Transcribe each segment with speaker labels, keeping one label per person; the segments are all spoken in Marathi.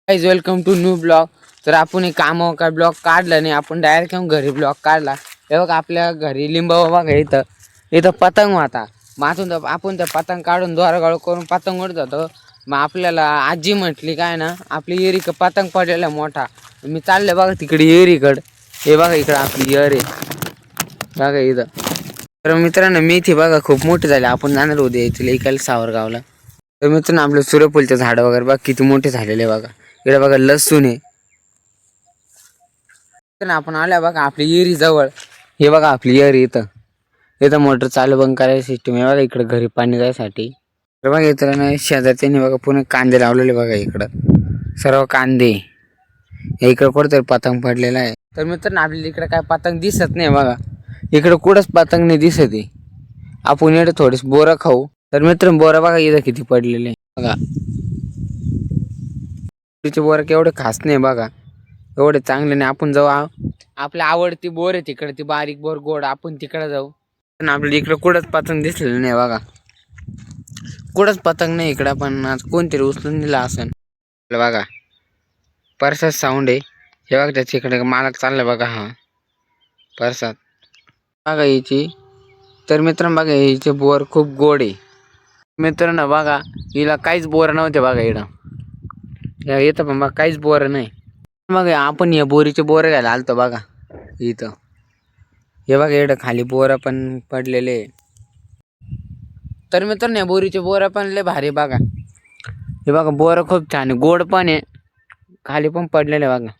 Speaker 1: Guys welcome to new blog. तर आपण एक काम काय ब्लॉग काढला नाही, आपण डायरेक्ट येऊन घरी ब्लॉग काढला। हे बघ आपल्या घरी लिंबावा बघा, इथं पतंग होता। माथून आपण त्या पतंग काढून द्वारगाळ करून पतंग उडत होतो। मग आपल्याला आजी म्हटली काय ना, आपली एरी पतंग पडलेला मोठा। मी चालले बघा तिकडे एरीकड। हे बघा इकडे आपली एरी बघा इथं। तर मित्रांनो मेथी बघा खूप मोठी झाली, आपण जाणार उद्या इथले इकायला सावरगावला। तर मित्रांनो आपले सूर्यफूलचे झाड वगैरे बघा किती मोठे झालेले बघा। इकडे बघा लसूण आहे। तर आपण आल्या बघा आपली एरी जवळ। हे बघा आपली एरी इथं मोटर चालू बंद करायची सिस्टम आहे बघा, इकडे घरी पाणी जायसाठी। तर बघा इथं शेजारच्यानी बघा पुन्हा कांदे लावलेले बघा, इकडं सर्व कांदे। इकडे कुठेतरी पतंग पडलेला आहे। तर मित्रांनो आपल्याला इकडे काय पतंग दिसत नाही बघा, इकडे कुठंच पतंग नाही दिसत आहे। आपण इकडे थोडीस बोरं खाऊ। तर मित्रांनो बोरं बघा इथं किती पडलेले बघा। तिचे बोर केवढे खास नाही बघा, एवढे चांगले नाही। आपण जाऊ आपल्या आवडती बोर आहे तिकडे, ती बारीक बोर गोड, आपण तिकडे जाऊ। पण आपल्याला इकडे कुठंच पतंग दिसलेलं नाही बघा, कुठंच पतंग नाही इकडं। पण आज कोणतरी उचलून दिला असेल बघा। परसात साऊंड आहे हे बघा, त्याच्या इकडे मालक चालला बघा। हा परसात बघा याची। तर मित्रांनो बघा हिचे बोर खूप गोड आहे। मित्रांनो बघा हिला काहीच बोर नव्हते बघा इथं पण बघा काहीच बोर नाही। मग आपण या बोरीचे बोर घ्यायला आलतो बघा इथं। हे बघा इकडं खाली बोर पण पडलेले। तर मित्रांनो या बोरीचे बोर पण लय भारी बघा। हे बघा बोर खूप छान आहे, गोड पण आहे, खाली पण पडलेले बघा।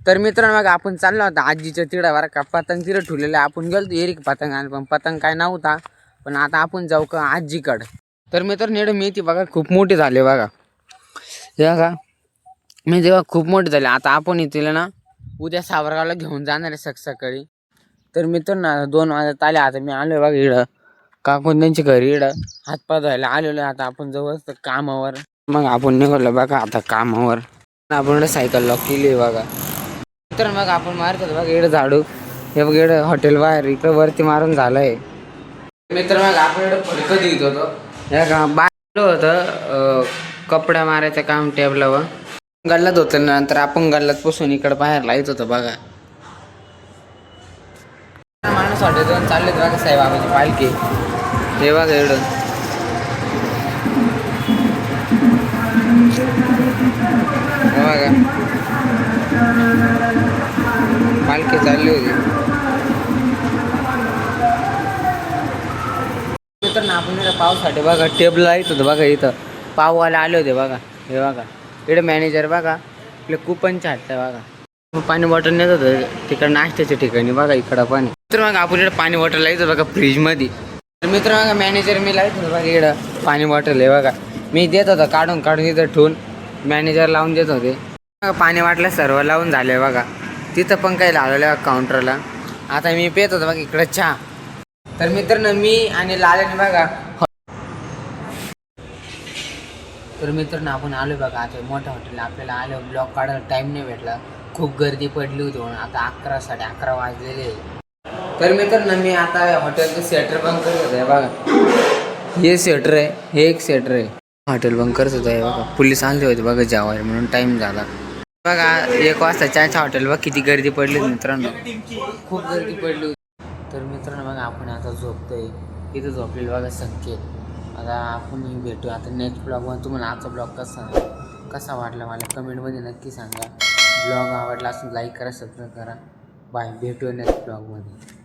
Speaker 1: तर मित्रांनो बघा आपण चाललो होता आजीच्या तिडावर का पतंग तिडं ठेवलेलं। आपण गेलो एरी पतंग आण, पण पतंग काय नव्हता। पण आता आपण जाऊ का आजीकडं। तर मित्रांनो इकडे मेथी बघा खूप मोठी झाली बघा। हे बघा मी जेव्हा खूप मोठे झाले, आता आपण इथे ना उद्या सावरगावला घेऊन जाणार आहे सकाळी। तर मित्रांनो 2 वाजता आले, आता मी आलोय बघा इकडं काकून त्यांच्या घरी इकडं हातपाय धुवायला आलेलो आहे। आता आपण जवळच कामावर, मग आपण निघालो बघा आता कामावर। आपण सायकल लॉक केली आहे बघा। तर मग आपण मारतो बघा इकडं झाडू। हे बघ इकडं हॉटेल बाहेर इकडं वरती मारून झालंय। मित्र मग आपण इकडं फडकं देत होतो हे का बाहेर होतं कपड्या मारायचं काम टेबलावर गल्लात होतं। नंतर आपण गल्लात पुसून इकडं बाहेर लावत होतो बघा। माणूस हॉटेल जाऊन चालले बघा साईबाबाची पालखी। हे बघा इकडं बघा पालखी चालली होती। तर ना आपण इकडे पावसाठी बघा टेबल लावत होतो बघा, इथं पाववाले आले होते बघा। हे बघा इकडे मॅनेजर बघा आपले कुपन छाटतं बघा। पाणी बॉटल नेत होतं तिकडे नाश्त्याच्या ठिकाणी बघा, इकडं पाणी। तर मग आपण इकडे पाणी बॉटल लावतो बघा फ्रीजमध्ये। तर मित्र बघा मॅनेजर मी लावत होतो बघा इकडं पाणी बॉटल आहे बघा, मी देत होतो काढून इथं ठेवून मॅनेजर लावून देत होते बघा। पाणी वाटलं सर्व लावून झाले बघा, तिथं पण काही लावलेलं काउंटरला। आता मी पेत होतो बघा इकडं चहा। तर मित्रांनो मी आणि लाल्याने बघा, तर मित्रांनो आपण आलो बघा आता मोठ्या हॉटेलला। आपल्याला आलं ब्लॉग काढायला टाईम नाही भेटला, खूप गर्दी पडली होती म्हणून। आता 11 11:30 वाजलेले। तर मित्रांनो मी आता हॉटेलचं सेटर बंद करत होतो बघा। हे सेटर आहे, हे एक सेटर आहे। हॉटेल बंद करत होतं हे बघा, पोलीस आणले होते बघा जेवायला म्हणून टाईम झाला बघा। 1 वाजता चहाच्या हॉटेल बघा किती गर्दी पडली मित्रांनो, खूप गर्दी पडली होती। तर मित्रांनो बघा आपण आता झोपतोय इथं झोपलेलं बघा संकेत। आता आपण भेटू आता नेक्स्ट ब्लॉगमध्ये। तुम्हाला आजचा ब्लॉग कसा वाटला मला कमेंटमध्ये नक्की सांगा। ब्लॉग आवडला असेल लाईक करा, सबस्क्राईब करा। बाय, भेटूया नेक्स्ट ब्लॉगमध्ये।